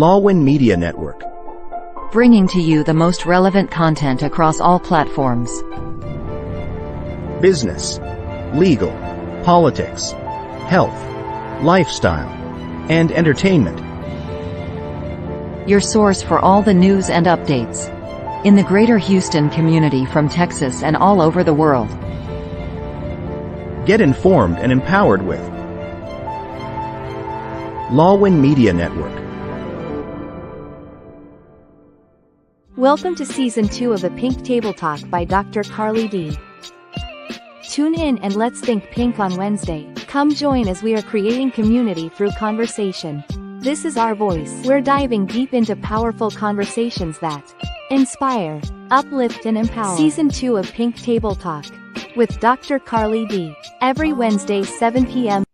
Lawin Media Network, bringing to you the most relevant content across all platforms. business, legal, politics, health, lifestyle, and entertainment. Your source for all the news and updates in the greater Houston community from Texas and all over the world. Get informed and empowered with Lawin Media Network. Welcome to Season 2 of the Pink Table Talk by Dr. Carly D. Tune in and let's think pink on Wednesday. Come join as we are creating community through conversation. This is our voice. We're diving deep into powerful conversations that inspire, uplift, and empower. Season 2 of Pink Table Talk with Dr. Carly D. Every Wednesday, 7 p.m.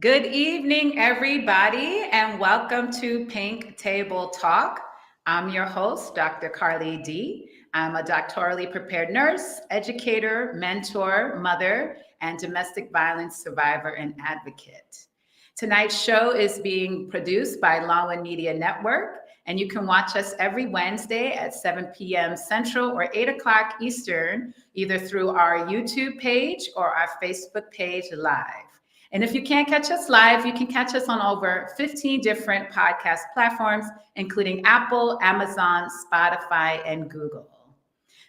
Good evening, everybody, and welcome to Pink Table Talk. I'm your host, Dr. Carly D. I'm a doctorally prepared nurse, educator, mentor, mother, and domestic violence survivor and advocate. Tonight's show is being produced by Lawin Media Network, and you can watch us every Wednesday at 7 p.m. Central or 8 o'clock Eastern, either through our YouTube page or our Facebook page live. And if you can't catch us live, you can catch us on over 15 different podcast platforms, including Apple, Amazon, Spotify, and Google.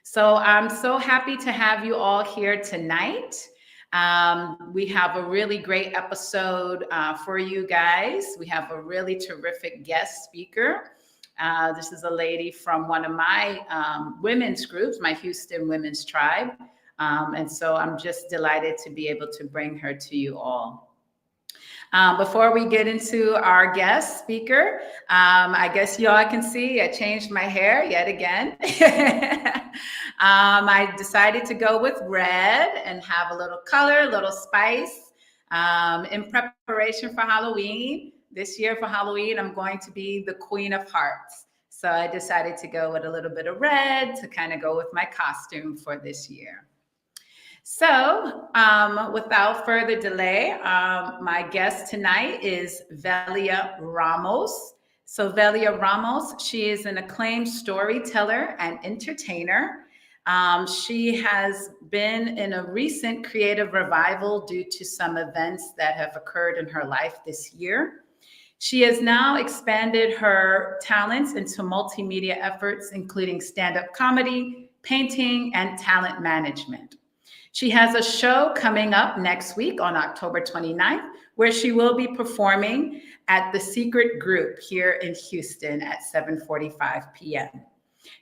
So I'm so happy to have you all here tonight. We have a really great episode for you guys. We have a really terrific guest speaker. This is a lady from one of my women's groups, my Houston Women's Tribe. And so I'm just delighted to be able to bring her to you all. Before we get into our guest speaker, I guess y'all can see I changed my hair yet again. I decided to go with red and have a little color, a little spice in preparation for Halloween. This year for Halloween, I'm going to be the Queen of Hearts. So I decided to go with a little bit of red to kind of go with my costume for this year. So without further delay, my guest tonight is Velia Ramos. So Velia Ramos, she is an acclaimed storyteller and entertainer. She has been in a recent creative revival due to some events that have occurred in her life this year. She has now expanded her talents into multimedia efforts, including stand-up comedy, painting, and talent management. She has a show coming up next week on October 29th, where she will be performing at the Secret Group here in Houston at 7:45 p.m.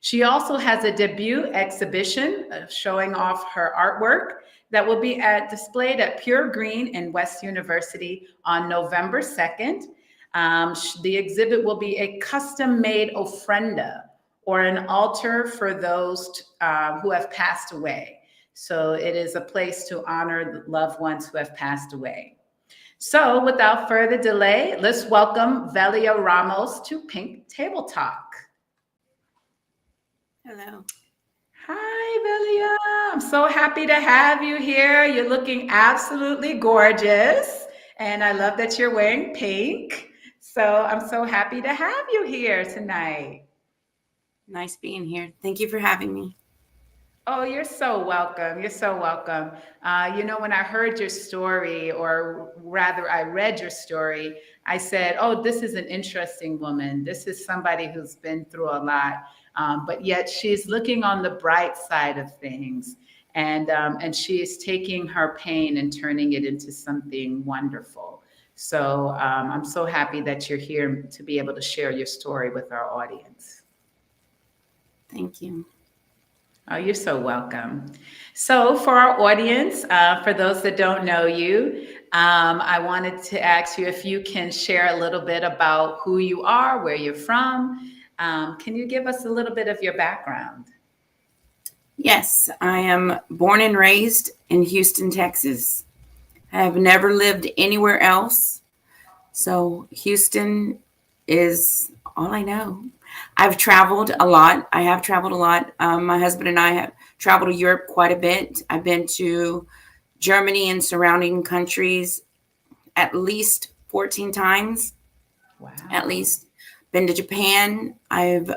She also has a debut exhibition showing off her artwork that will be displayed at Pure Green in West University on November 2nd. The exhibit will be a custom-made ofrenda, or an altar for those who have passed away. So it is a place to honor loved ones who have passed away. So without further delay, let's welcome Velia Ramos to Pink Table Talk. Hello. Hi, Velia. I'm so happy to have you here. You're looking absolutely gorgeous. And I love that you're wearing pink. So I'm so happy to have you here tonight. Nice being here. Thank you for having me. Oh, you're so welcome. You're so welcome. When I heard your story, or rather I read your story, I said, oh, this is an interesting woman. This is somebody who's been through a lot, but yet she's looking on the bright side of things. And she is taking her pain and turning it into something wonderful. So I'm so happy that you're here to be able to share your story with our audience. Thank you. Oh, you're so welcome. So for our audience, for those that don't know you, I wanted to ask you if you can share a little bit about who you are, where you're from. Can you give us a little bit of your background? Yes, I am born and raised in Houston, Texas. I have never lived anywhere else. So Houston is all I know. I've traveled a lot. I have traveled a lot. My husband and I have traveled to Europe quite a bit. I've been to Germany and surrounding countries, at least 14 times. Wow. At least. Been to Japan. I've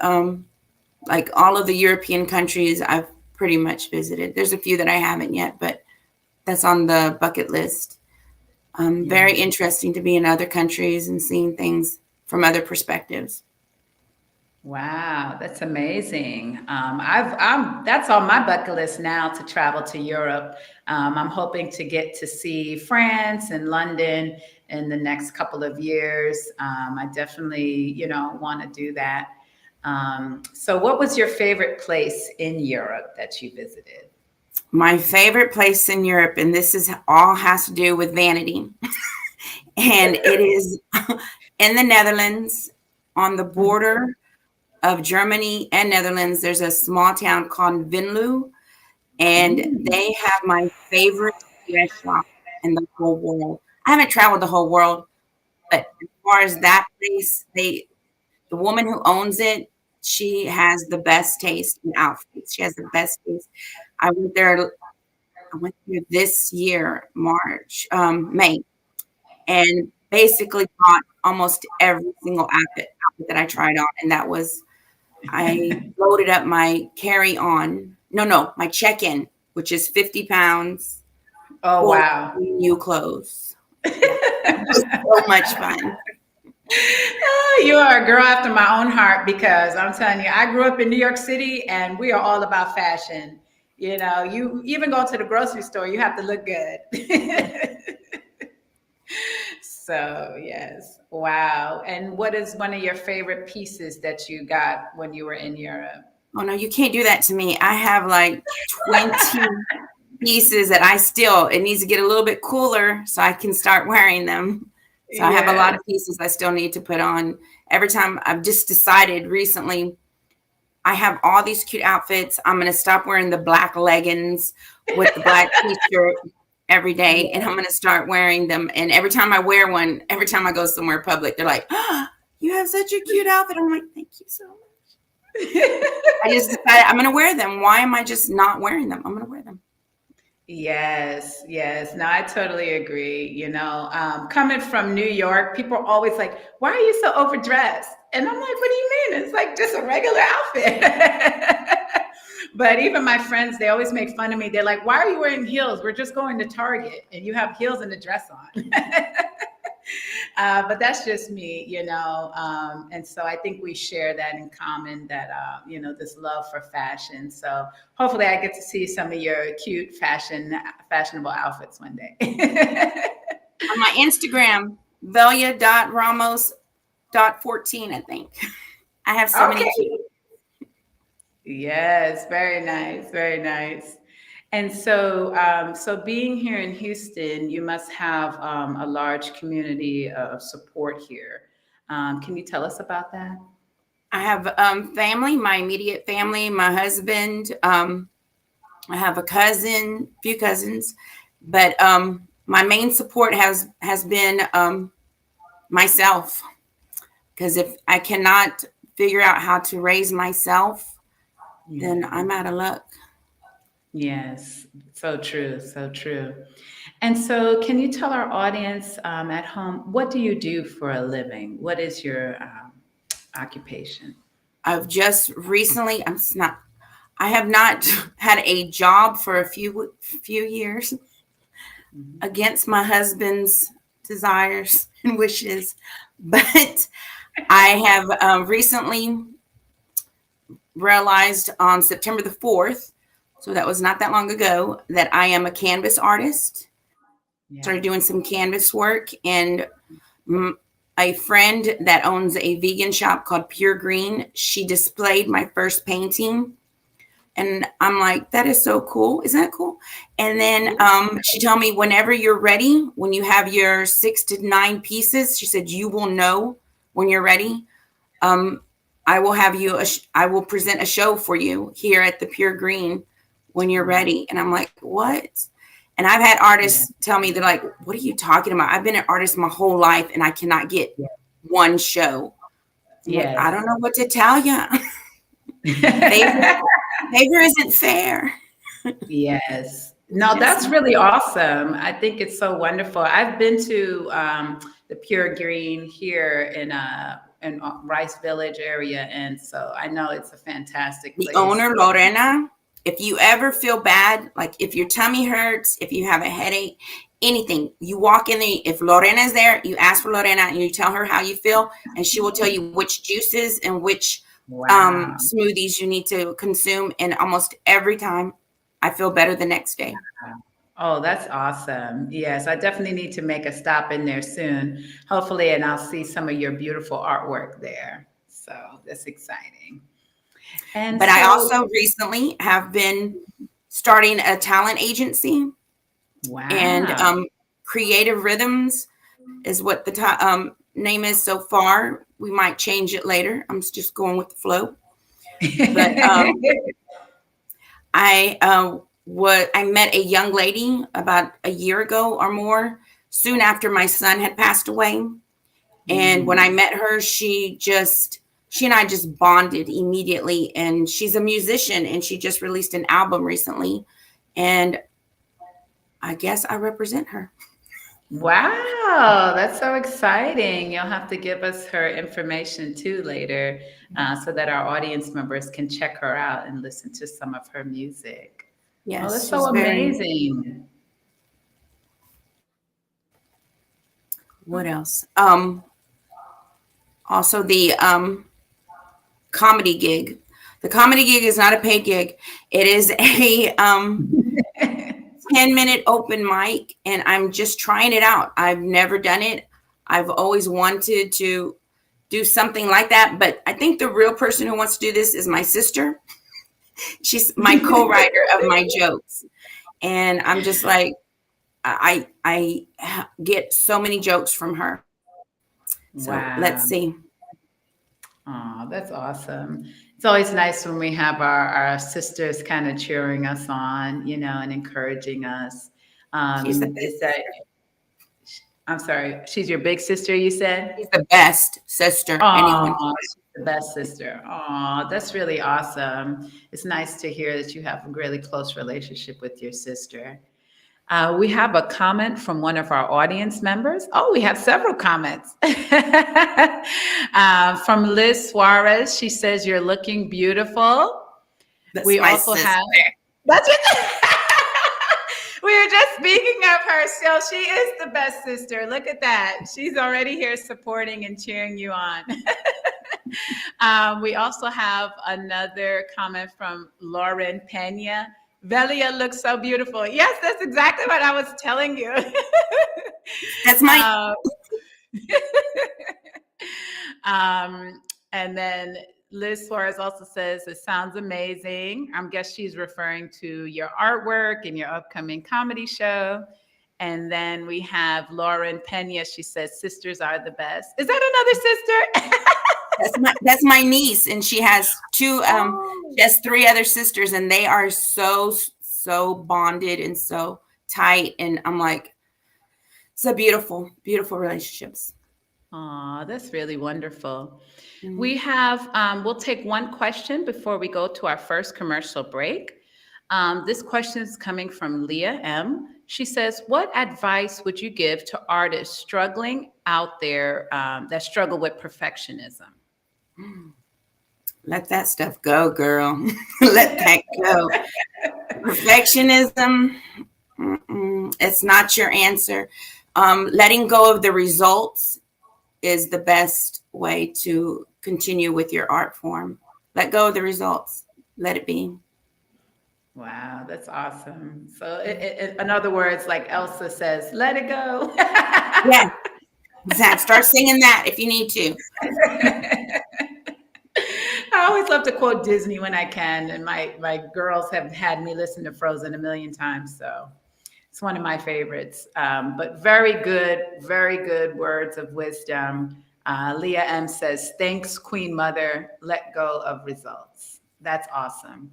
like all of the European countries I've pretty much visited. There's a few that I haven't yet, but that's on the bucket list. Very interesting to be in other countries and seeing things from other perspectives. Wow, that's amazing. That's on my bucket list now to travel to Europe. I'm hoping to get to see France and London in the next couple of years. I definitely, want to do that. So what was your favorite place in Europe that you visited? My favorite place in Europe, and this is all has to do with vanity, and it is in the Netherlands on the border of Germany and Netherlands. There's a small town called Venlo, and they have my favorite dress shop in the whole world. I haven't traveled the whole world, but as far as that place, the woman who owns it, she has the best taste in outfits. She has the best taste. I went there this year, May, and basically bought almost every single outfit that I tried on. And that was, I loaded up my my check-in, which is 50 pounds. Oh, wow. New clothes. It was so much fun. You are a girl after my own heart, because I'm telling you, I grew up in New York City and we are all about fashion. You even go to the grocery store, you have to look good. So, yes. Wow. And what is one of your favorite pieces that you got when you were in Europe? Oh, no, you can't do that to me. I have like 20 pieces that it needs to get a little bit cooler so I can start wearing them. So I have a lot of pieces I still need to put on. Every time I've just decided recently, I have all these cute outfits. I'm going to stop wearing the black leggings with the black t-shirt every day, and I'm going to start wearing them. And every time I wear one, every time I go somewhere public, they're like, "Oh, you have such a cute outfit." I'm like, "Thank you so much." I just decided I'm going to wear them. Why am I just not wearing them? I'm going to wear them. Yes. No, I totally agree. Coming from New York, people are always like, "Why are you so overdressed?" And I'm like, "What do you mean? It's like just a regular outfit." But even my friends, they always make fun of me. They're like, "Why are you wearing heels? We're just going to Target and you have heels and a dress on." But that's just me, and so I think we share that in common, that, this love for fashion. So hopefully I get to see some of your cute fashionable outfits one day. On my Instagram, velia.ramos.14, I think. I have so many cute. Yes, very nice, very nice. And so, being here in Houston, you must have a large community of support here. Can you tell us about that? I have family, my immediate family, my husband. I have a few cousins, but my main support has been myself, because if I cannot figure out how to raise myself, then I'm out of luck. Yes, so true, so true. And so, can you tell our audience at home, what do you do for a living? What is your occupation? I've just recently, I have not had a job for a few years, against my husband's desires and wishes, but I have recently realized on September the 4th, so that was not that long ago, that I am a canvas artist. Started doing some canvas work, and a friend that owns a vegan shop called Pure Green, she displayed my first painting, and I'm like, that is so cool. Isn't that cool? And then she told me, whenever you're ready, when you have your 6 to 9 pieces, she said, you will know when you're ready. I will have you, I will present a show for you here at the Pure Green when you're ready. And I'm like, what? And I've had artists tell me, they're like, what are you talking about? I've been an artist my whole life and I cannot get one show. Like, I don't know what to tell you. Favor isn't fair. Yes. No, Just that's really awesome. I think it's so wonderful. I've been to the Pure Green here in Rice Village area, and so I know it's a fantastic the place. owner, Lorena, if you ever feel bad, like if your tummy hurts, if you have a headache, anything, you walk in there. If Lorena is there, you ask for Lorena and you tell her how you feel, and she will tell you which juices and which Wow. smoothies you need to consume. And almost every time, I feel better the next day. Oh, that's awesome. Yes, I definitely need to make a stop in there soon, hopefully, and I'll see some of your beautiful artwork there. So that's exciting. And But I so, also recently have been starting a talent agency, and wow. Creative Rhythms is what the name is so far. We might change it later. I'm just going with the flow. But I met a young lady about a year ago or more, soon after my son had passed away. And when I met her, she and I just bonded immediately. And she's a musician, and she just released an album recently. And I guess I represent her. Wow, that's so exciting. You'll have to give us her information too later, so that our audience members can check her out and listen to some of her music. Oh, Yes, that's so she's very. amazing. What else? Also the comedy gig. The comedy gig is not a paid gig. It is a 10-minute open mic, and I'm just trying it out. I've never done it. I've always wanted to do something like that, but I think the real person who wants to do this is my sister. She's my co-writer of my jokes. And I'm just like, I get so many jokes from her. So let's Wow. see. Oh, that's awesome. It's always nice when we have our sisters kind of cheering us on, and encouraging us. She's the best Is that, sister. I'm sorry, she's your big sister, you said? She's the best sister anyone. Oh, she's the best sister. Oh, that's really awesome. It's nice to hear that you have a really close relationship with your sister. We have a comment from one of our audience members. Oh, we have several comments. From Liz Suarez. She says, "You're looking beautiful." That's We my also sister. have, that's what we were just speaking of her. So she is the best sister. Look at that. She's already here supporting and cheering you on. We also have another comment from Lauren Pena. Velia looks so beautiful. Yes, that's exactly what I was telling you. That's my. um, and then Liz Suarez also says, it sounds amazing. I guess she's referring to your artwork and your upcoming comedy show. And then we have Lauren Pena. She says, sisters are the best. Is that another sister? That's my niece, and she has two. Oh. She has three other sisters, and they are so bonded and so tight. And I'm like, it's a beautiful, beautiful relationships. Aw, that's really wonderful. Mm-hmm. We have, we'll take one question before we go to our first commercial break. This question is coming from Leah M. She says, what advice would you give to artists struggling out there that struggle with perfectionism? Let that stuff go, girl. Let that go. Perfectionism, it's not your answer. Letting go of the results is the best way to continue with your art form. Let go of the results. Let it be. Wow, that's awesome. So in other words, like Elsa says, let it go. Yeah, exactly. Start singing that if you need to. I always love to quote Disney when I can, and my girls have had me listen to Frozen a million times, so it's one of my favorites. But very good words of wisdom. Leah M says, "Thanks, Queen Mother. Let go of results." That's awesome.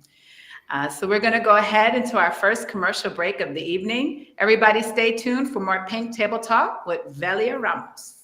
So we're going to go ahead into our first commercial break of the evening. Everybody, stay tuned for more Pink Table Talk with Velia Ramos.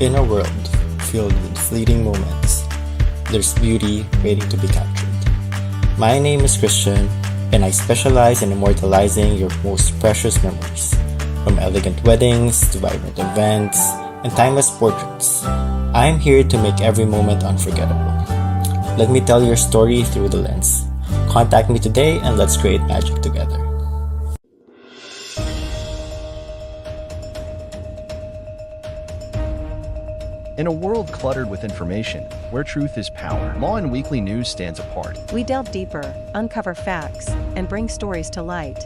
In a world filled with fleeting moments, there's beauty waiting to be captured. My name is Christian, and I specialize in immortalizing your most precious memories, from elegant weddings to vibrant events and timeless portraits. I'm here to make every moment unforgettable. Let me tell your story through the lens. Contact me today and let's create magic together. In a world cluttered with information, where truth is power, Law and Weekly News stands apart. We delve deeper, uncover facts, and bring stories to light.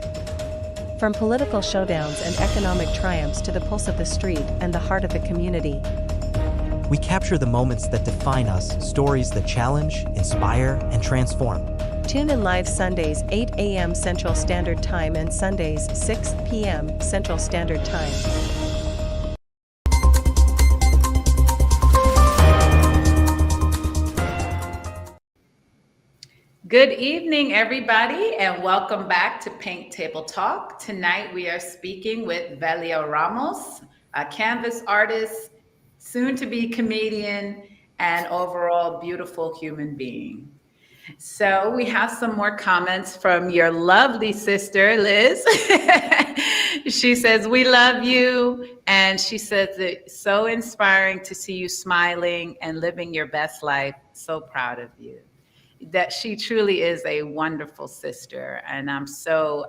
From political showdowns and economic triumphs to the pulse of the street and the heart of the community. We capture the moments that define us, stories that challenge, inspire, and transform. Tune in live Sundays 8 a.m. Central Standard Time and Sundays 6 p.m. Central Standard Time. Good evening, everybody, and welcome back to Pink Table Talk. Tonight, we are speaking with Velia Ramos, a canvas artist, soon-to-be comedian, and overall beautiful human being. So we have some more comments from your lovely sister, Liz. She says, we love you. And she says, it's so inspiring to see you smiling and living your best life. So proud of you. That she truly is a wonderful sister, and I'm so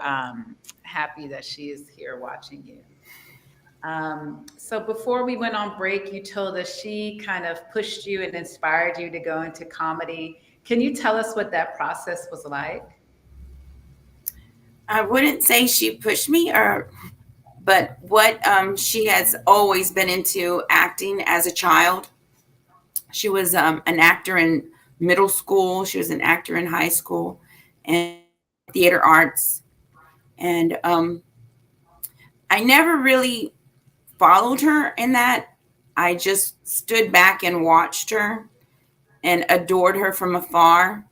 happy that she is here watching you. So before we went on break, you told us she kind of pushed you and inspired you to go into comedy. Can you tell us what that process was like? I wouldn't say she pushed me, but what she has always been into acting as a child. She was an actor in middle school. She was an actor in high school and theater arts. And I never really followed her in that. I just stood back and watched her and adored her from afar.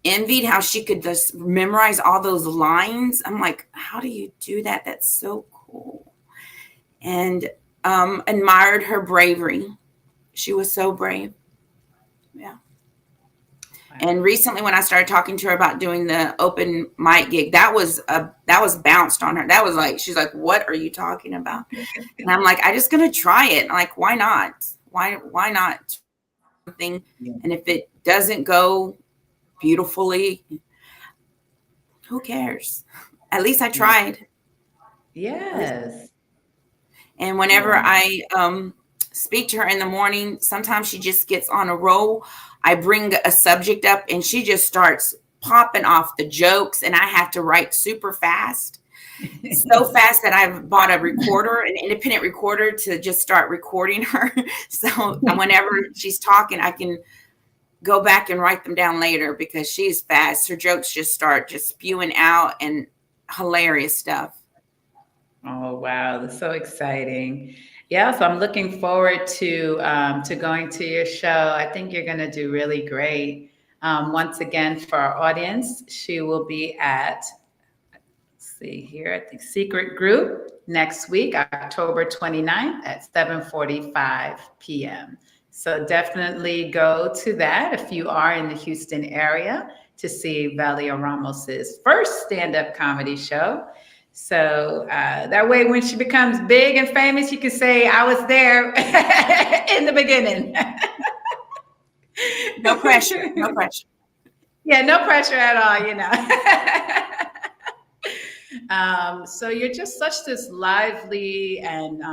Envied how she could just memorize all those lines. I'm like, how do you do that? That's so cool. And admired her bravery. She was so brave. Yeah. And recently, when I started talking to her about doing the open mic gig, that was bounced on her. That was like, she's like, "What are you talking about?" And I'm like, "I'm just gonna try it. Like, why not? Why not? Something. And if it doesn't go beautifully, who cares? At least I tried." Yes. And whenever I speak to her in the morning, sometimes she just gets on a roll. I bring a subject up and she just starts popping off the jokes, and I have to write super fast. So fast that I've bought a recorder, an independent recorder, to just start recording her. So whenever she's talking, I can go back and write them down later because she's fast. Her jokes just start just spewing out, and hilarious stuff. Oh, wow. That's so exciting. Yeah, so I'm looking forward to going to your show. I think you're going to do really great. Once again, for our audience, she will be at, let's see here, at the Secret Group next week, October 29th at 7:45 p.m. So definitely go to that if you are in the Houston area to see Velia Ramos's first stand-up comedy show. So that way, when she becomes big and famous, you can say, I was there in the beginning. No pressure. No pressure. Yeah, no pressure at all, you know. So you're just such this lively, and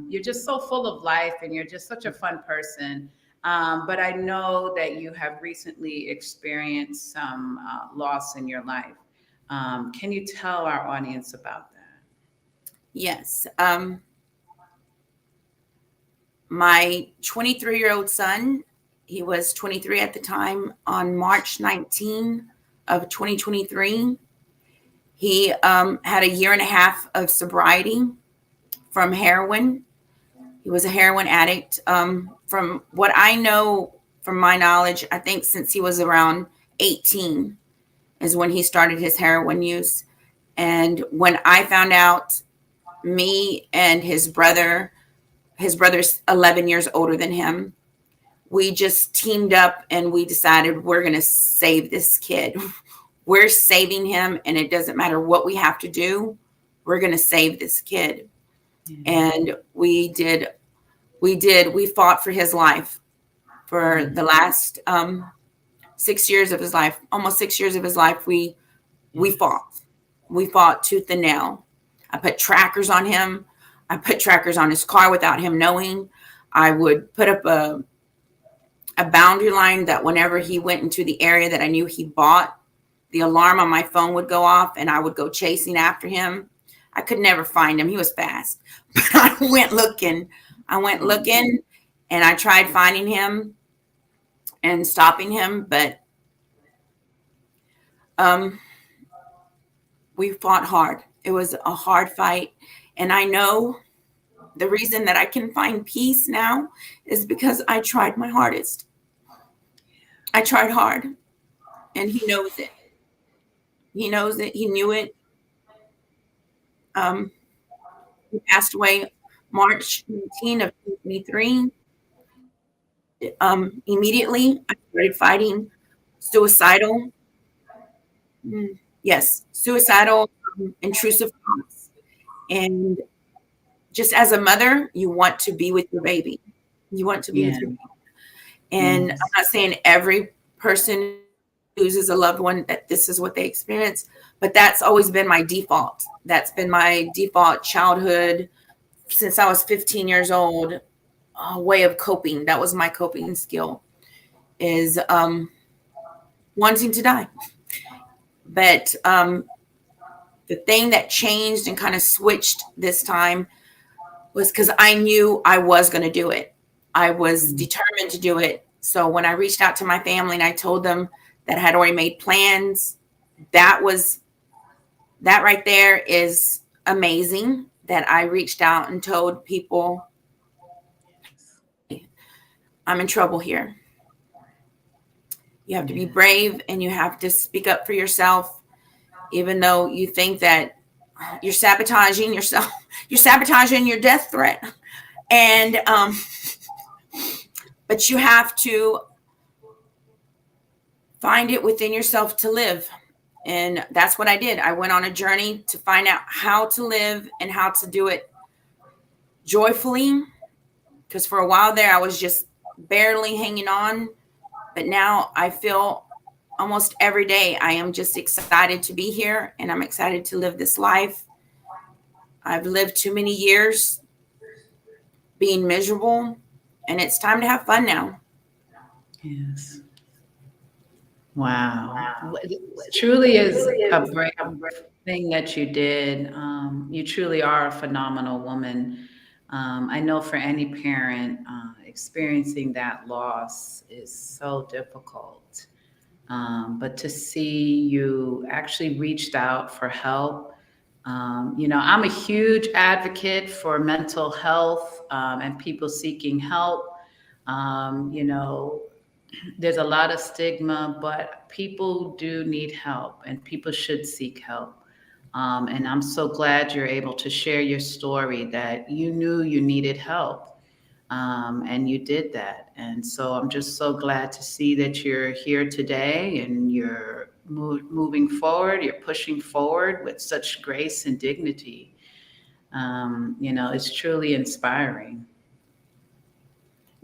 you're just so full of life, and you're just such a fun person. But I know that you have recently experienced some loss in your life. Can you tell our audience about that? Yes. My 23-year-old son, he was 23 at the time, on March 19 of 2023, he had a year and a half of sobriety from heroin. He was a heroin addict. From what I know, from my knowledge, I think since he was around 18 is when he started his heroin use. And when I found out, me and his brother's 11 years older than him, we just teamed up and we decided we're going to save this kid. We're saving him, and it doesn't matter what we have to do. We're going to save this kid. And we fought for his life for the last 6 years of his life, almost 6 years of his life. We fought tooth and nail. I put trackers on him. I put trackers on his car without him knowing. I would put up a boundary line that whenever he went into the area that I knew he bought, the alarm on my phone would go off and I would go chasing after him. I could never find him. He was fast. But I went looking and I tried finding him and stopping him. But we fought hard. It was a hard fight. And I know the reason that I can find peace now is because I tried my hardest. I tried hard. And he knows it. He knows it. He knew it. He passed away March 19 of 2023. Immediately, I started fighting suicidal. Suicidal, intrusive thoughts. And just as a mother, you want to be with your baby. You want to be with your baby. And I'm not saying every person loses a loved one that this is what they experience, but that's always been my default. That's been my default childhood since I was 15 years old, way of coping. That was my coping skill, is wanting to die. But the thing that changed and kind of switched this time was because I knew I was going to do it. I was determined to do it. So when I reached out to my family and I told them that I had already made plans, that right there is amazing, that I reached out and told people, I'm in trouble here. You have to be brave and you have to speak up for yourself, even though you think that you're sabotaging yourself. You're sabotaging your death threat. And, but you have to find it within yourself to live. And that's what I did. I went on a journey to find out how to live and how to do it joyfully. Because for a while there, I was just barely hanging on. But now I feel almost every day I am just excited to be here, and I'm excited to live this life. I've lived too many years being miserable, and it's time to have fun now. Yes. Wow. It truly is a brave thing that you did. You truly are a phenomenal woman. I know for any parent, experiencing that loss is so difficult. But to see you actually reached out for help, I'm a huge advocate for mental health and people seeking help. There's a lot of stigma, but people do need help and people should seek help. And I'm so glad you're able to share your story, that you knew you needed help and you did that. And so I'm just so glad to see that you're here today and you're moving forward, you're pushing forward with such grace and dignity. It's truly inspiring.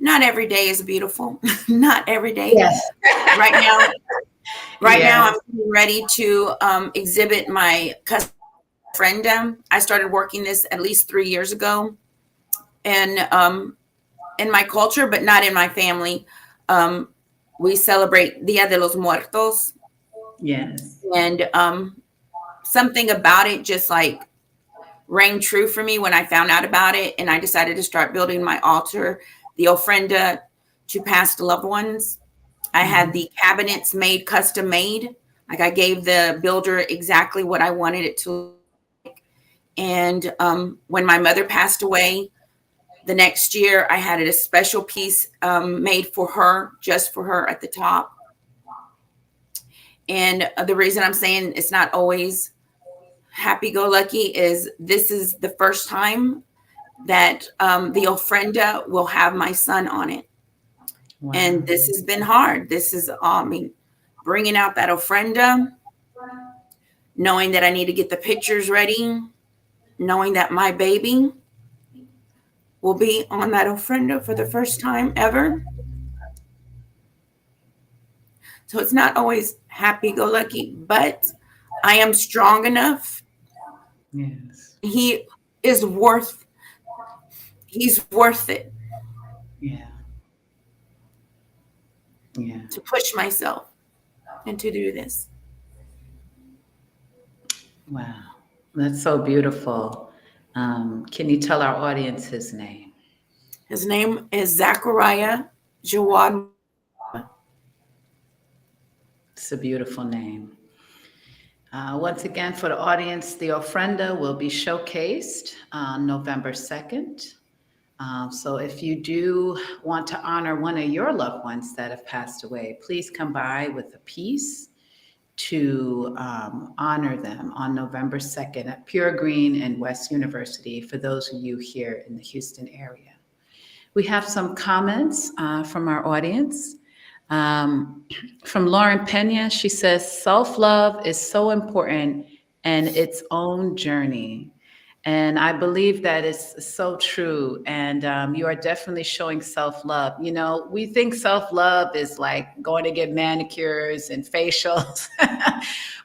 Not every day is beautiful. Not every day. Yes. Right now, I'm getting ready to exhibit my custom referendum. I started working this at least 3 years ago, and in my culture, but not in my family, we celebrate Dia de los Muertos. Yes. And something about it just like rang true for me when I found out about it. And I decided to start building my altar, the ofrenda to past loved ones. I had the cabinets made, custom made. Like I gave the builder exactly what I wanted it to look like. And when my mother passed away, the next year I had a special piece made for her, just for her at the top. And the reason I'm saying it's not always happy-go-lucky is this is the first time that the ofrenda will have my son on it. Wow. And this has been hard. This is, bringing out that ofrenda, knowing that I need to get the pictures ready, knowing that my baby will be on that ofrenda for the first time ever. So it's not always happy-go-lucky, but I am strong enough. Yes. He's worth it. Yeah. Yeah. To push myself and to do this. Wow. That's so beautiful. Can you tell our audience his name? His name is Zachariah Jawad. It's a beautiful name. Once again, for the audience, the ofrenda will be showcased on November 2nd. So if you do want to honor one of your loved ones that have passed away, please come by with a piece to honor them on November 2nd at Pure Green and West University for those of you here in the Houston area. We have some comments from our audience. From Lauren Pena, she says, self-love is so important and its own journey. And I believe that is so true. And you are definitely showing self-love. You know, we think self-love is like going to get manicures and facials,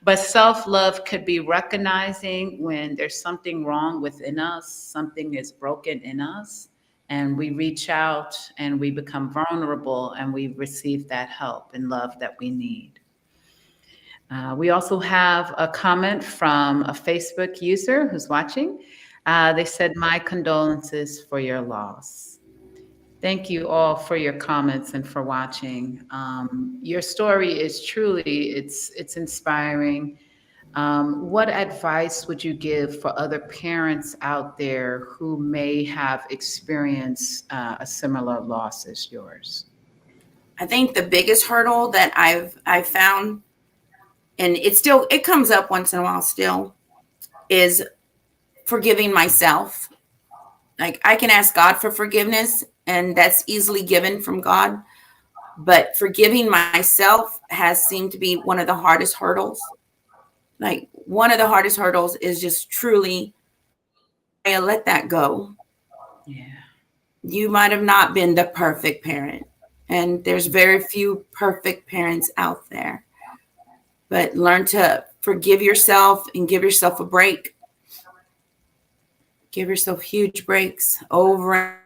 but self-love could be recognizing when there's something wrong within us, something is broken in us, and we reach out and we become vulnerable and we receive that help and love that we need. We also have a comment from a Facebook user who's watching. They said, my condolences for your loss. Thank you all for your comments and for watching. Your story is truly, it's inspiring. What advice would you give for other parents out there who may have experienced a similar loss as yours? I think the biggest hurdle that I've found, and it comes up once in a while still, is forgiving myself. Like I can ask God for forgiveness and that's easily given from God, but forgiving myself has seemed to be one of the hardest hurdles. Like one of the hardest hurdles is just truly let that go. Yeah. You might have not been the perfect parent, and there's very few perfect parents out there. But learn to forgive yourself and give yourself a break. Give yourself huge breaks over.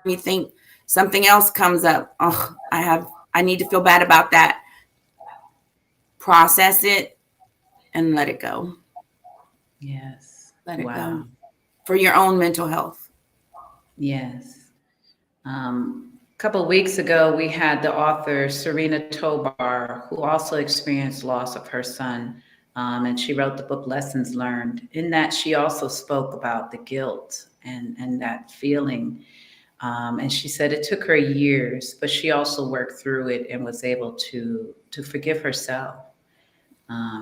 You think something else comes up. Oh, I need to feel bad about that. Process it and let it go. Yes. Let it go. For your own mental health. Yes. A couple of weeks ago, we had the author Serena Tobar, who also experienced loss of her son. And she wrote the book Lessons Learned. In that, she also spoke about the guilt and that feeling. And she said it took her years, but she also worked through it and was able to forgive herself.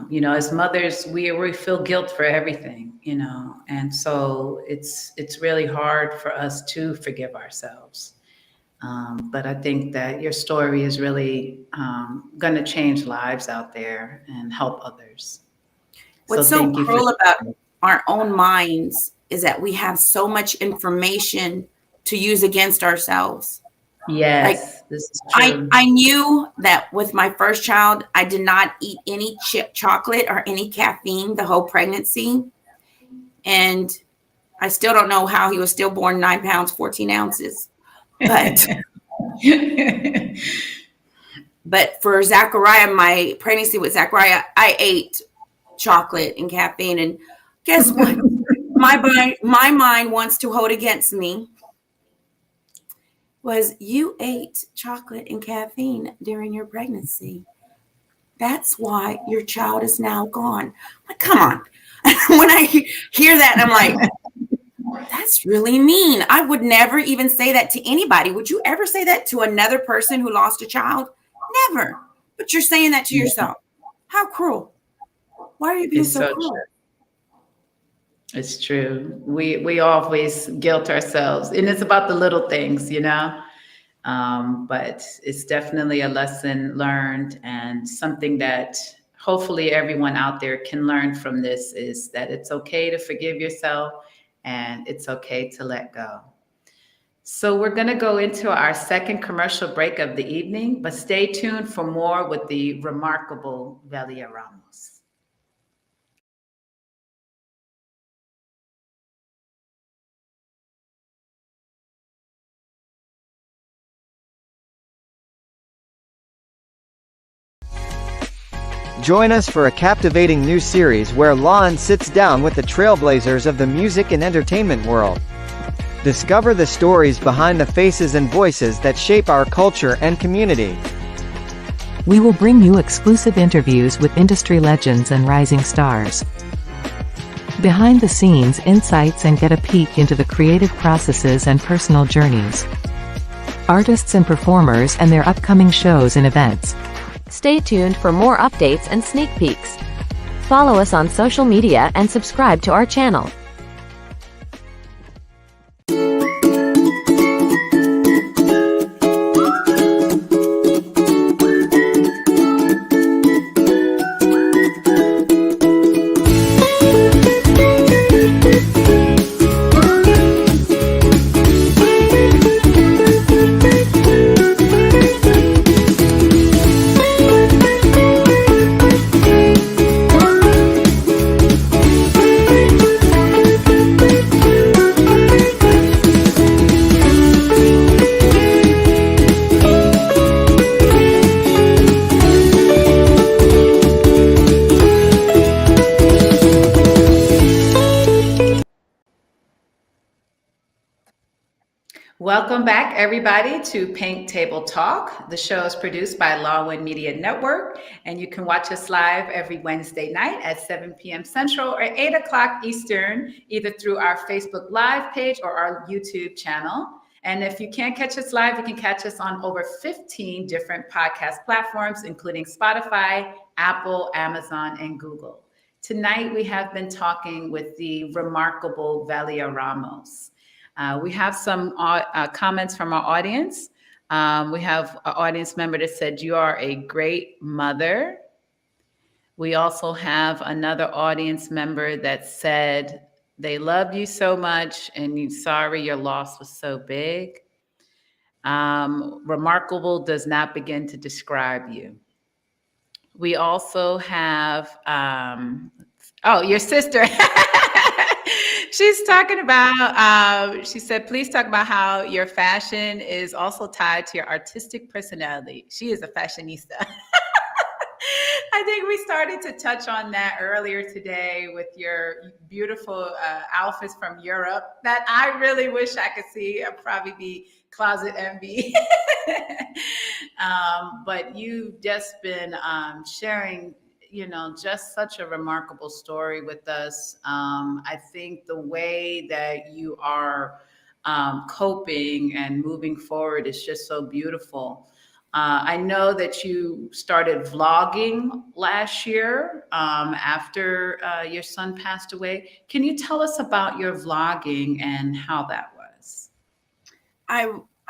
You know, as mothers, we feel guilt for everything, you know, and so it's really hard for us to forgive ourselves. But I think that your story is really going to change lives out there and help others. What's so cruel about our own minds is that we have so much information to use against ourselves. Yes, like, this is true. I knew that with my first child, I did not eat any chocolate or any caffeine the whole pregnancy. And I still don't know how he was still born 9 pounds, 14 ounces. But for Zachariah, my pregnancy with Zachariah, I ate chocolate and caffeine. And guess what? my mind wants to hold against me was you ate chocolate and caffeine during your pregnancy. That's why your child is now gone. Like, come on. When I hear that, I'm like, that's really mean. I would never even say that to anybody. Would you ever say that to another person who lost a child? Never. But you're saying that to yourself. How cruel. Why are you being so cruel? True. It's true. We always guilt ourselves, and it's about the little things, you know. But it's definitely a lesson learned, and something that hopefully everyone out there can learn from this is that it's okay to forgive yourself and it's okay to let go. So we're going to go into our second commercial break of the evening, but stay tuned for more with the remarkable Velia Ramos. Join us for a captivating new series where Lon sits down with the trailblazers of the music and entertainment world. Discover the stories behind the faces and voices that shape our culture and community. We will bring you exclusive interviews with industry legends and rising stars. Behind the scenes insights and get a peek into the creative processes and personal journeys. Artists and performers and their upcoming shows and events. Stay tuned for more updates and sneak peeks. Follow us on social media and subscribe to our channel. Welcome back, everybody, to Pink Table Talk. The show is produced by Lawin Media Network, and you can watch us live every Wednesday night at 7 p.m. Central or 8 o'clock Eastern, either through our Facebook Live page or our YouTube channel. And if you can't catch us live, you can catch us on over 15 different podcast platforms, including Spotify, Apple, Amazon, and Google. Tonight, we have been talking with the remarkable Velia Ramos. We have some comments from our audience. We have an audience member that said, "You are a great mother." We also have another audience member that said, "They love you so much and you're sorry your loss was so big." Remarkable does not begin to describe you. We also have, your sister. She's talking about, she said, "Please talk about how your fashion is also tied to your artistic personality." She is a fashionista. I think we started to touch on that earlier today with your beautiful outfits from Europe that I really wish I could see. I'd probably be closet envy. But you've just been sharing, just such a remarkable story with us. I think the way that you are coping and moving forward is just so beautiful. I know that you started vlogging last year after your son passed away. Can you tell us about your vlogging and how that was?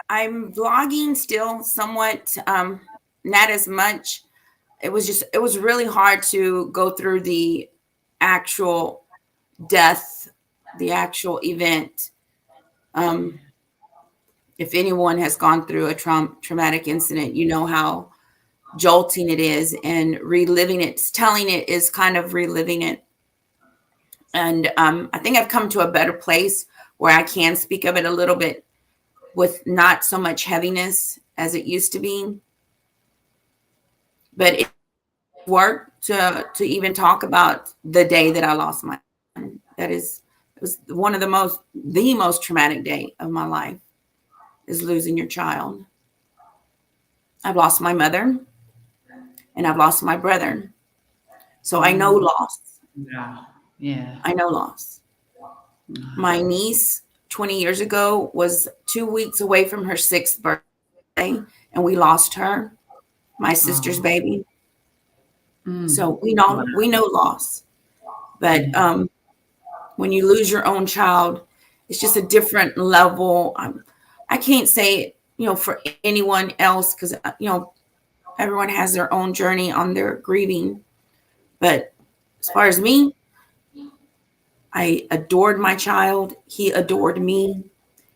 I'm vlogging still somewhat, not as much. It was really hard to go through the actual death, the actual event. If anyone has gone through a traumatic incident, you know how jolting it is, and reliving it, telling it is kind of reliving it. And I think I've come to a better place where I can speak of it a little bit with not so much heaviness as it used to be. But work to even talk about the day that I lost my son. It was one of the most traumatic day of my life, is losing your child. I've lost my mother and I've lost my brother. So I know loss. Yeah. Yeah. I know loss. My niece 20 years ago was 2 weeks away from her 6th birthday, and we lost her, my sister's baby. So we know loss. But when you lose your own child, it's just a different level. I can't say it, for anyone else, because everyone has their own journey on their grieving. But as far as me, I adored my child. He adored me.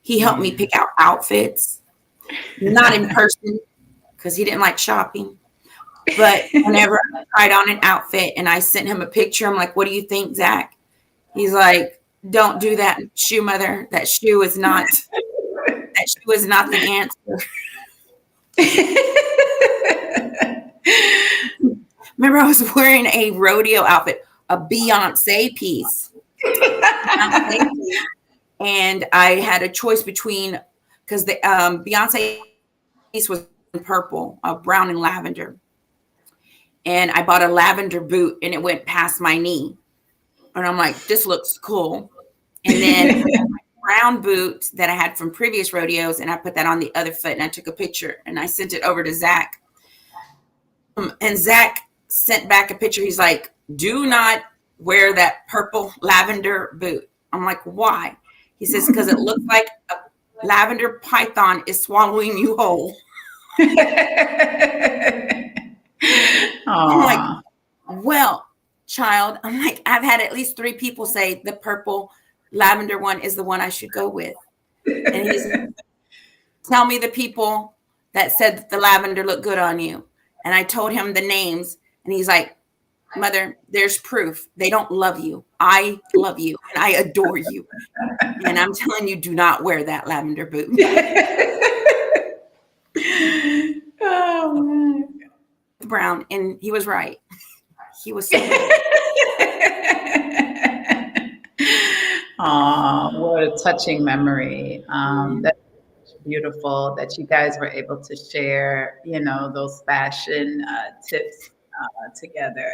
He helped me pick out outfits, not in person because he didn't like shopping. But whenever I tried on an outfit and I sent him a picture, I'm like, "What do you think, Zach?" He's like, "Don't do that, shoe mother. That shoe is not the answer." Remember, I was wearing a rodeo outfit, a Beyonce piece. And I had a choice between, because the Beyonce piece was in purple, brown and lavender. And I bought a lavender boot and it went past my knee. And I'm like, this looks cool. And then my brown boot that I had from previous rodeos, and I put that on the other foot and I took a picture and I sent it over to Zach. And Zach sent back a picture. He's like, "Do not wear that purple lavender boot." I'm like, "Why?" He says, "Because it looks like a lavender python is swallowing you whole." I'm like, "Well, child," I'm like, "I've had at least 3 people say the purple lavender one is the one I should go with." And he's "Tell me the people that said that the lavender looked good on you." And I told him the names, and he's like, "Mother, there's proof. They don't love you. I love you, and I adore you. And I'm telling you, do not wear that lavender boot." Oh, man. Brown, and he was right. He was so Aw, what a touching memory. That's beautiful that you guys were able to share, those fashion tips together.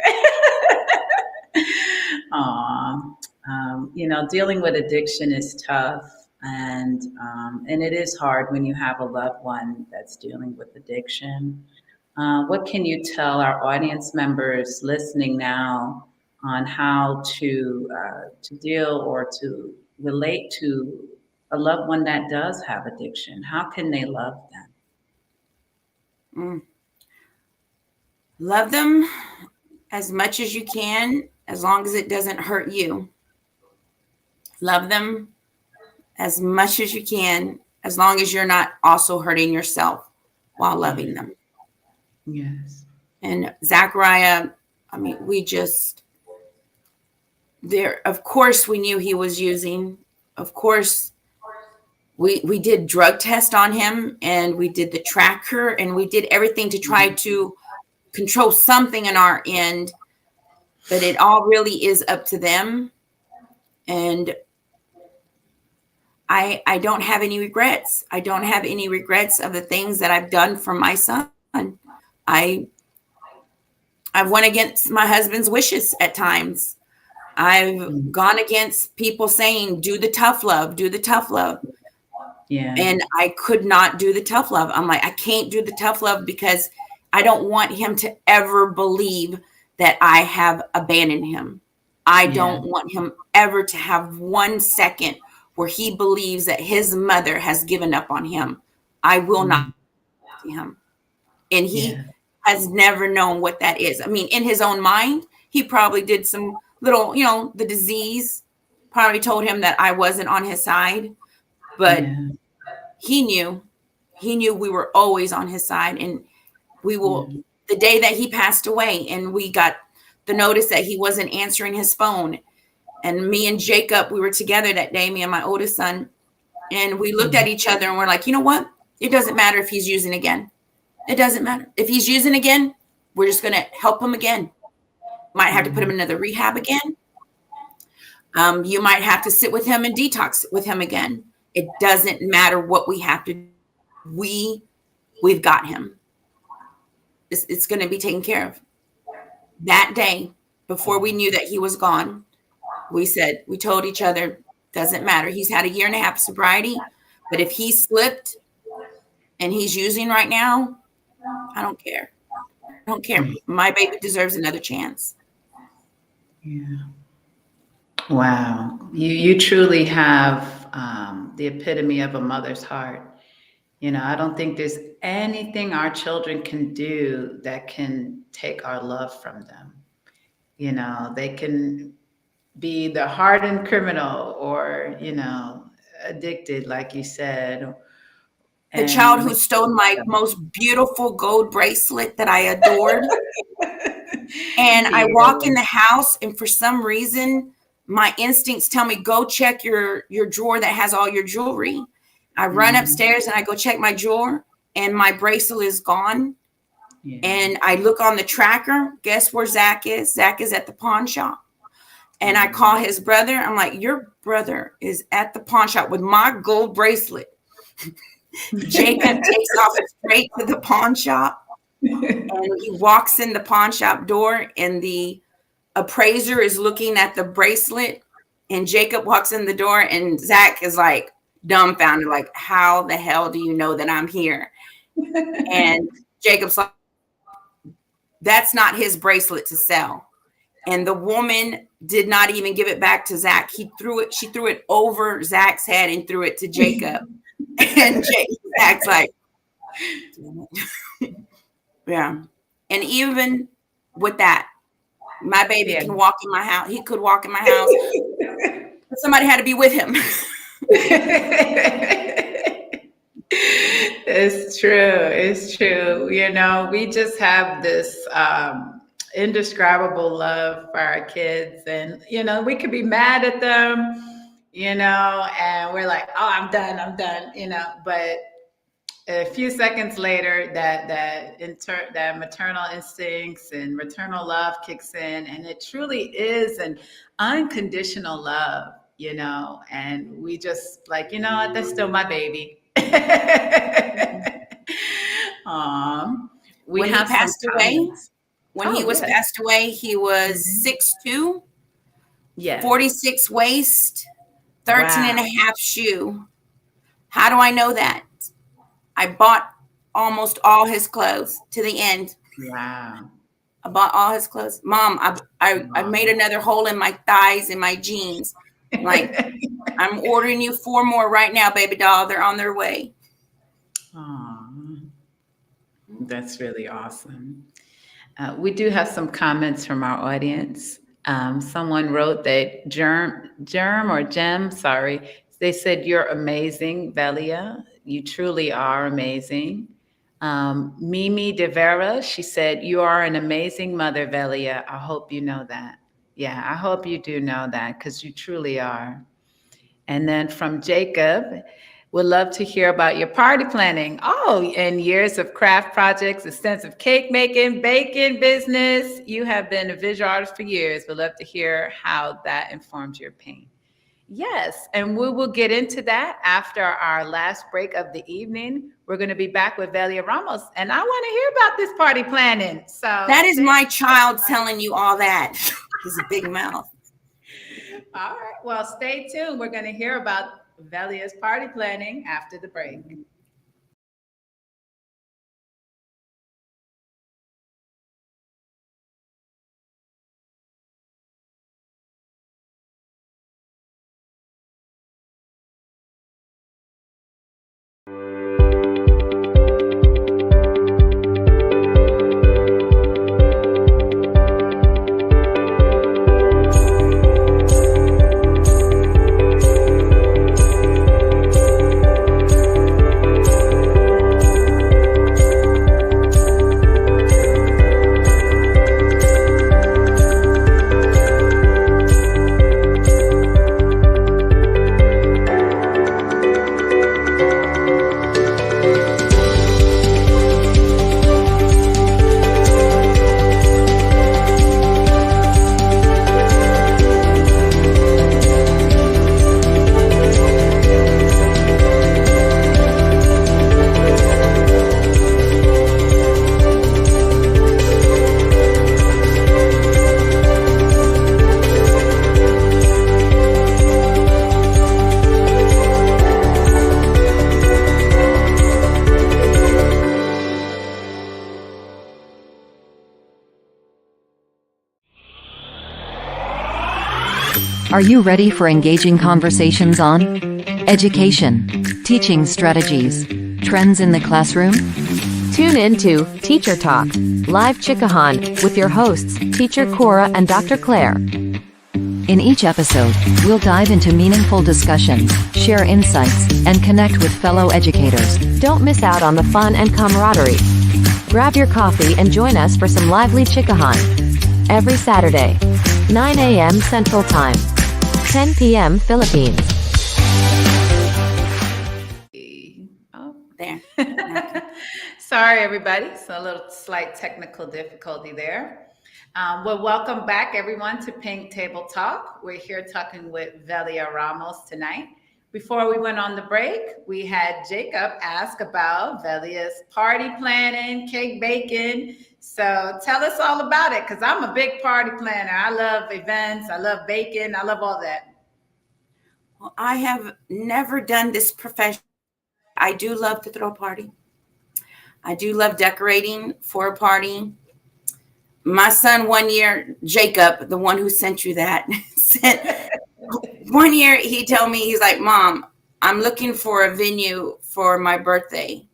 Dealing with addiction is tough, and it is hard when you have a loved one that's dealing with addiction. What can you tell our audience members listening now on how to deal or to relate to a loved one that does have addiction? How can they love them? Love them as much as you can, as long as it doesn't hurt you. Love them as much as you can, as long as you're not also hurting yourself while loving them. Yes. And Zachariah, of course we knew he was using. Of course, we did drug test on him, and we did the tracker, and we did everything to try to control something on our end, but it all really is up to them. And I don't have any regrets. I don't have any regrets of the things that I've done for my son. I've went against my husband's wishes at times. I've gone against people saying, "Do the tough love, do the tough love." Yeah. And I could not do the tough love. I'm like, I can't do the tough love because I don't want him to ever believe that I have abandoned him. I don't want him ever to have 1 second where he believes that his mother has given up on him. I will not see him. And he has never known what that is. I mean, in his own mind, he probably did some little, the disease probably told him that I wasn't on his side, but he knew we were always on his side. And we will, the day that he passed away and we got the notice that he wasn't answering his phone, and me and Jacob, we were together that day, me and my oldest son, and we looked at each other and we're like, you know what? It doesn't matter if he's using again. It doesn't matter. If he's using again, we're just going to help him again. Might have to put him in another rehab again. You might have to sit with him and detox with him again. It doesn't matter what we have to do. We've got him. It's going to be taken care of. That day, before we knew that he was gone, we told each other, doesn't matter. He's had a 1.5 years of sobriety, but if he slipped and he's using right now, I don't care. I don't care. My baby deserves another chance. Yeah. Wow. You truly have the epitome of a mother's heart. You know, I don't think there's anything our children can do that can take our love from them. You know, they can be the hardened criminal or, you know, addicted, like you said. The child who stole my most beautiful gold bracelet that I adored. And I walk in the house, and for some reason, my instincts tell me, go check your drawer that has all your jewelry. I run upstairs and I go check my drawer, and my bracelet is gone. Yeah. And I look on the tracker. Guess where Zach is? Zach is at the pawn shop. And I call his brother. I'm like, your brother is at the pawn shop with my gold bracelet. Jacob takes off straight to the pawn shop. And he walks in the pawn shop door, and the appraiser is looking at the bracelet. And Jacob walks in the door, and Zach is like dumbfounded, like, how the hell do you know that I'm here? And Jacob's like, that's not his bracelet to sell. And the woman did not even give it back to Zach. She threw it over Zach's head and threw it to Jacob. And Zach's like, yeah. And even with that, my baby can walk in my house. He could walk in my house. But somebody had to be with him. It's true. It's true. You know, we just have this indescribable love for our kids, and you know, we could be mad at them, you know, and we're like, oh, I'm done, you know, but a few seconds later, that maternal instincts and maternal love kicks in, and it truly is an unconditional love, you know, and we just like, you know what, that's still my baby. When he passed away, passed away, he was 6'2", 46 waist, 13 and a half shoe. How do I know that? I bought almost all his clothes to the end. Wow. I bought all his clothes. Mom, I made another hole in my thighs in my jeans. Like, I'm ordering you 4 more right now, baby doll. They're on their way. Aww. That's really awesome. We do have some comments from our audience. Someone wrote that Germ, they said, you're amazing, Velia. You truly are amazing. Mimi De Vera, she said, you are an amazing mother, Velia. I hope you know that. Yeah, I hope you do know that, because you truly are. And then from Jacob, would love to hear about your party planning. Oh, and years of craft projects, extensive cake making, baking business. You have been a visual artist for years. Would love to hear how that informs your paint. Yes, and we will get into that after our last break of the evening. We're going to be back with Velia Ramos, and I want to hear about this party planning. So that is my child telling you all that. He's a big mouth. All right, well, stay tuned. We're going to hear about Velia's party planning after the break. Are you ready for engaging conversations on education, teaching strategies, trends in the classroom? Tune in to Teacher Talk, Live Chickahan, with your hosts, Teacher Cora and Dr. Claire. In each episode, we'll dive into meaningful discussions, share insights, and connect with fellow educators. Don't miss out on the fun and camaraderie. Grab your coffee and join us for some lively Chickahan. Every Saturday, 9 a.m. Central Time, 10 p.m. Philippines. Oh, There. sorry, everybody. So a little slight technical difficulty there. Well, welcome back, everyone, to Pink Table Talk. We're here talking with Velia Ramos tonight. Before we went on the break, we had Jacob ask about Velia's party planning, cake baking. So tell us all about it, because I'm a big party planner. I love events. I love baking. I love all that. Well, I have never done this profession. I do love to throw a party. I do love decorating for a party. My son one year, Jacob, the one who sent you that, said, one year he told me, he's like, Mom, I'm looking for a venue for my birthday.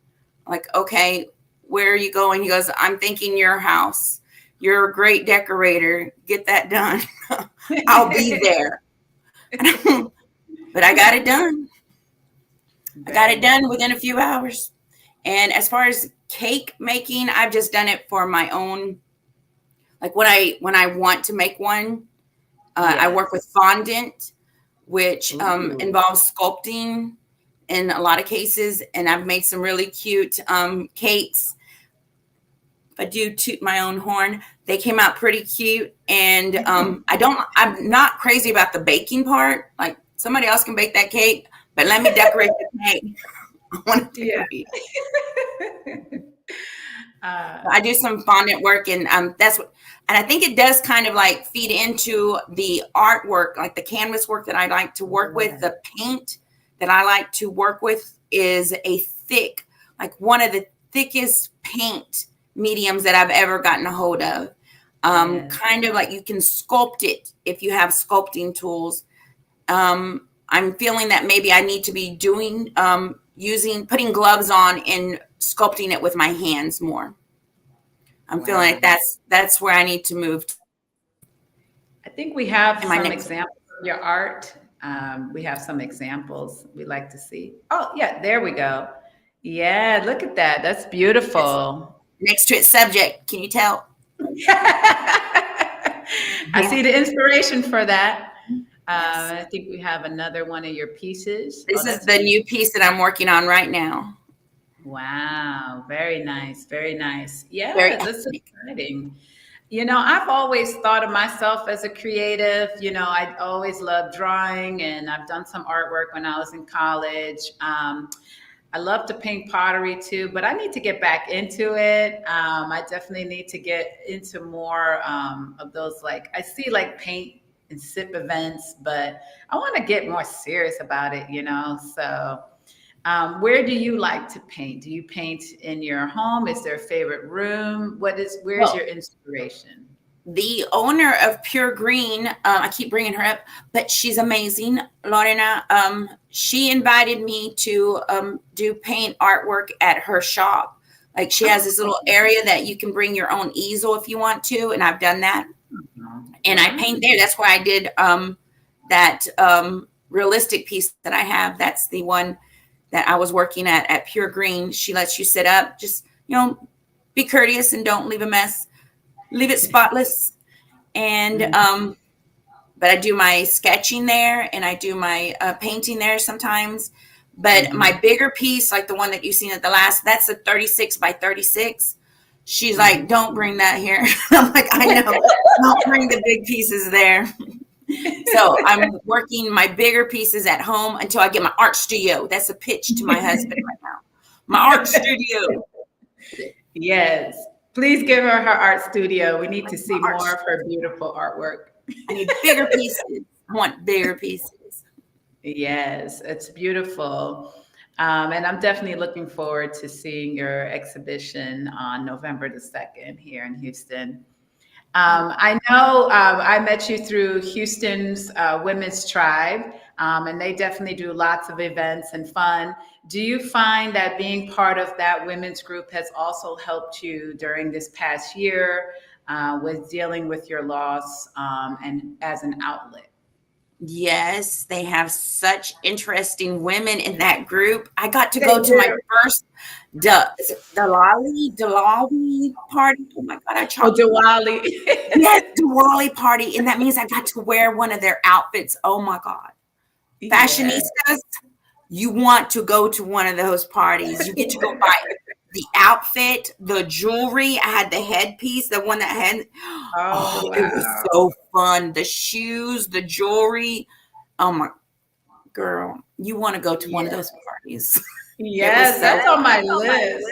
I'm like, okay, where are you going? He goes, I'm thinking your house. You're a great decorator. Get that done. I'll be there. But I got it done. I got it done within a few hours. And as far as cake making, I've just done it for my own. Like when I want to make one, I work with fondant, which involves sculpting in a lot of cases. And I've made some really cute cakes. I do toot my own horn. They came out pretty cute. And I'm not crazy about the baking part. Like somebody else can bake that cake, but let me decorate the cake. I want to decorate. I do some fondant work, and that's what, and I think it does kind of like feed into the artwork, like the canvas work that I like to work with. The paint that I like to work with is a thick, like one of the thickest paint mediums that I've ever gotten a hold of. Kind of like you can sculpt it if you have sculpting tools. I'm feeling that maybe I need to be doing putting gloves on and sculpting it with my hands more. I'm feeling like that's where I need to move. I think we have some examples of your art. We have some examples we like to see. Oh, yeah, there we go. Yeah, look at that. That's beautiful. Next to its subject. Can you tell? I see the inspiration for that. I think we have another one of your pieces. This is the new piece that I'm working on right now. Wow. Very nice. Very nice. Yeah, that's exciting. You know, I've always thought of myself as a creative. You know, I always loved drawing, and I've done some artwork when I was in college. I love to paint pottery too, but I need to get back into it. I definitely need to get into more of those, like, I see like paint and sip events, but I want to get more serious about it, you know? So where do you like to paint? Do you paint in your home? Is there a favorite room? Where's your inspiration? The owner of Pure Green, I keep bringing her up, but she's amazing, Lorena. She invited me to do paint artwork at her shop. Like she has this little area that you can bring your own easel if you want to, and I've done that. And I paint there. That's why I did that realistic piece that I have. That's the one that I was working at Pure Green. She lets you sit up, just, you know, be courteous and don't leave a mess. Leave it spotless. And, but I do my sketching there and I do my painting there sometimes. But my bigger piece, like the one that you've seen at the last, that's a 36 by 36. She's like, don't bring that here. I'm like, I know, don't bring the big pieces there. So I'm working my bigger pieces at home until I get my art studio. That's a pitch to my husband right now. My art studio. Yes. Please give her art studio. We need to see more of her beautiful artwork. I need bigger pieces. I want bigger pieces. Yes, it's beautiful. And I'm definitely looking forward to seeing your exhibition on November the 2nd here in Houston. I know I met you through Houston's Women's Tribe, and they definitely do lots of events and fun. Do you find that being part of that women's group has also helped you during this past year with dealing with your loss and as an outlet? Yes, they have such interesting women in that group. I got to They go to my do. first is it Diwali party. Oh my God, I Oh, chopped. Diwali. Yes, Diwali party. And that means I got to wear one of their outfits. Oh my God. Yeah. Fashionistas, you want to go to one of those parties. You get to go buy the outfit, the jewelry. I had the headpiece, the one that had, Oh, it was wow. so fun. The shoes, the jewelry. Oh my girl, you want to go to one of those parties. It was Yes, so that's on my list.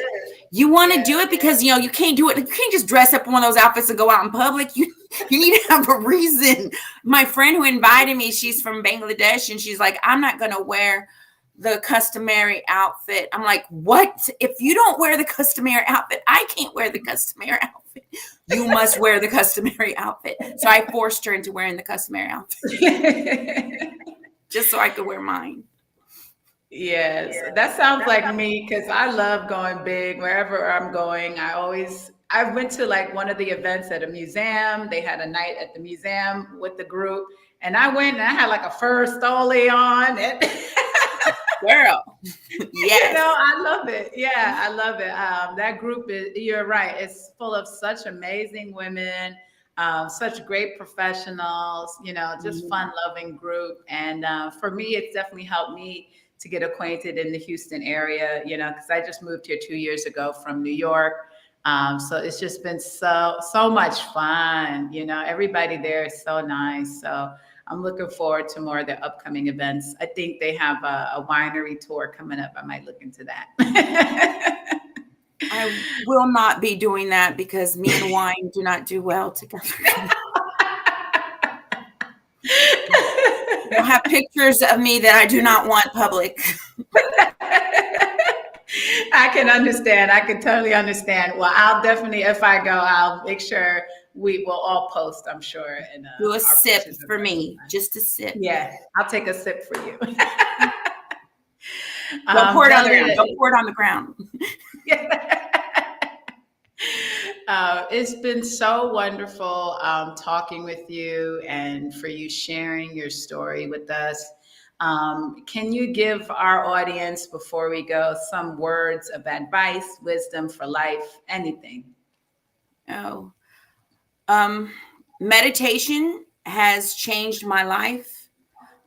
you want to do it because you can't do it. You can't just dress up in one of those outfits and go out in public. You need to have a reason. My friend who invited me, she's from Bangladesh, and she's like, I'm not going to wear the customary outfit. I'm like, what? If you don't wear the customary outfit, I can't wear the customary outfit. You must wear the customary outfit. So I forced her into wearing the customary outfit just so I could wear mine. Yes, that sounds like me because I love going big wherever I'm going. I went to like one of the events at a museum. They had a night at the museum with the group, and I went and I had like a fur stole on. And Girl, yes. I love it. Yeah, I love it. That group you're right. It's full of such amazing women, such great professionals, just fun loving group. And for me, it's definitely helped me to get acquainted in the Houston area, because I just moved here 2 years ago from New York. So it's just been so much fun. Everybody there is so nice. So I'm looking forward to more of their upcoming events. I think they have a winery tour coming up. I might look into that. I will not be doing that because me and wine do not do well together. You'll have pictures of me that I do not want public. I can understand. I can totally understand. Well, I'll definitely, if I go, I'll make sure we will all post, I'm sure. And do a sip for me, just a sip. Yeah, I'll take a sip for you. Don't pour it on the ground. Don't pour it on the ground. It's been so wonderful talking with you and for you sharing your story with us. Can you give our audience, before we go, some words of advice, wisdom for life, anything? Meditation has changed my life.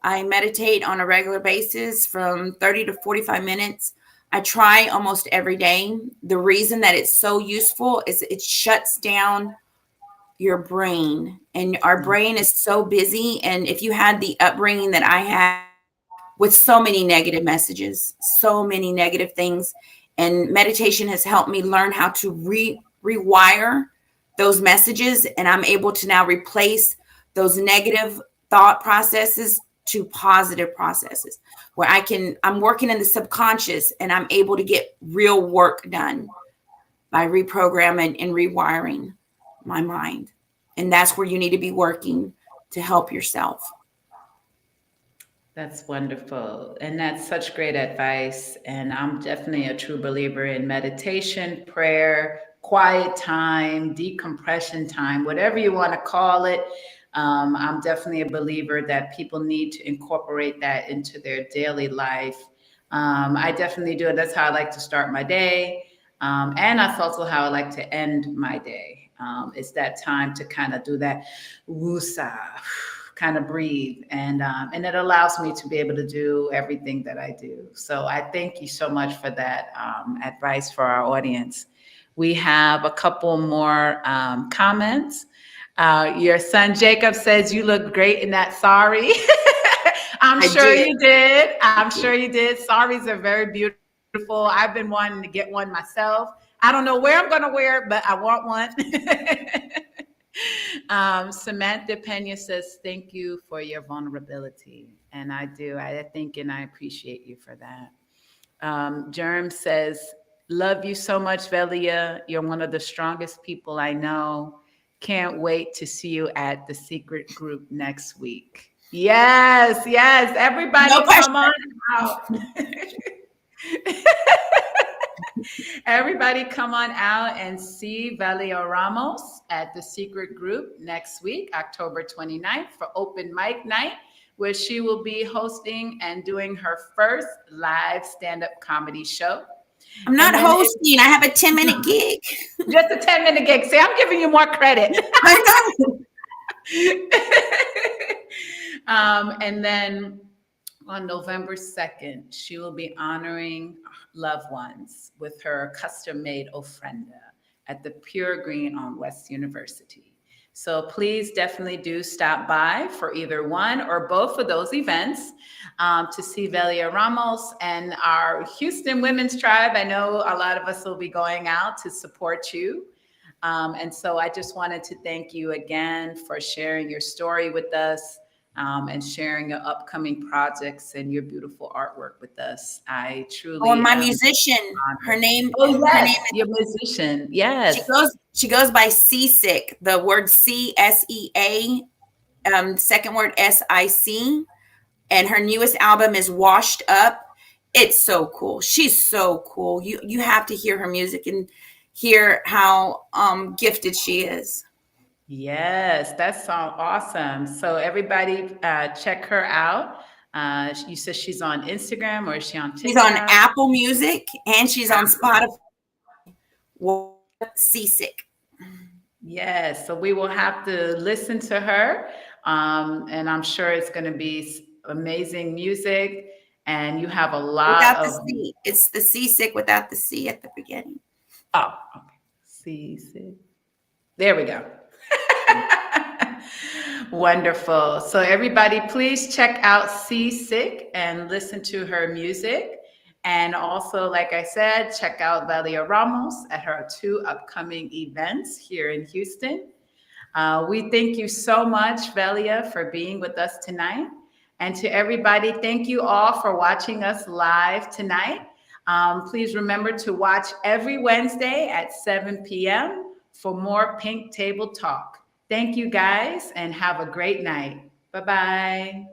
I meditate on a regular basis from 30 to 45 minutes. I try almost every day. The reason that it's so useful is it shuts down your brain, and our brain is so busy. And if you had the upbringing that I had with so many negative messages, so many negative things, and meditation has helped me learn how to rewire those messages. And I'm able to now replace those negative thought processes to positive processes where I'm working in the subconscious and I'm able to get real work done by reprogramming and rewiring my mind. And that's where you need to be working to help yourself. That's wonderful. And that's such great advice. And I'm definitely a true believer in meditation, prayer, quiet time, decompression time, whatever you want to call it. I'm definitely a believer that people need to incorporate that into their daily life. I definitely do it. That's how I like to start my day. And that's also how I like to end my day. It's that time to kind of do that woosah, kind of breathe. And it allows me to be able to do everything that I do. So I thank you so much for that advice for our audience. We have a couple more comments. Your son Jacob says you look great in that sari. I'm sure you did. I'm sure you did. Saris are very beautiful. I've been wanting to get one myself. I don't know where I'm going to wear it, but I want one. Samantha Pena says, thank you for your vulnerability. And I do. I think and I appreciate you for that. Germ says, love you so much, Velia. You're one of the strongest people I know. Can't wait to see you at the secret group next week. Yes, yes. Everybody No come pressure. on out. Everybody come on out and see Valia Ramos at the secret group next week, October 29th, for open mic night, where she will be hosting and doing her first live stand-up comedy show. I'm not hosting. I have a 10-minute gig. Just a 10-minute gig. See, I'm giving you more credit. I know. And then on November 2nd, she will be honoring loved ones with her custom-made ofrenda at the Pure Green on West University. So please definitely do stop by for either one or both of those events to see Valia Ramos and our Houston Women's Tribe. I know a lot of us will be going out to support you. And so I just wanted to thank you again for sharing your story with us and sharing your upcoming projects and your beautiful artwork with us. I truly my musician. honored. Her name. Oh, yes, her name is, your musician. Yes. She goes by Seasick. The word CSEA, second word SIC, and her newest album is Washed Up. It's so cool. She's so cool. You have to hear her music and hear how gifted she is. Yes, that sounds awesome. So everybody check her out. You said she's on Instagram, or is she on TikTok? She's on Apple Music and she's on Spotify. Seasick. Yes, so we will have to listen to her. And I'm sure it's going to be amazing music. And you have a lot without of... the C. It's the Seasick without the C at the beginning. Oh, okay. Seasick. There we go. Wonderful. So everybody, please check out Seasick and listen to her music. And also, like I said, check out Valia Ramos at her 2 upcoming events here in Houston. We thank you so much, Valia, for being with us tonight. And to everybody, thank you all for watching us live tonight. Please remember to watch every Wednesday at 7 p.m. for more Pink Table Talk. Thank you guys and have a great night. Bye-bye.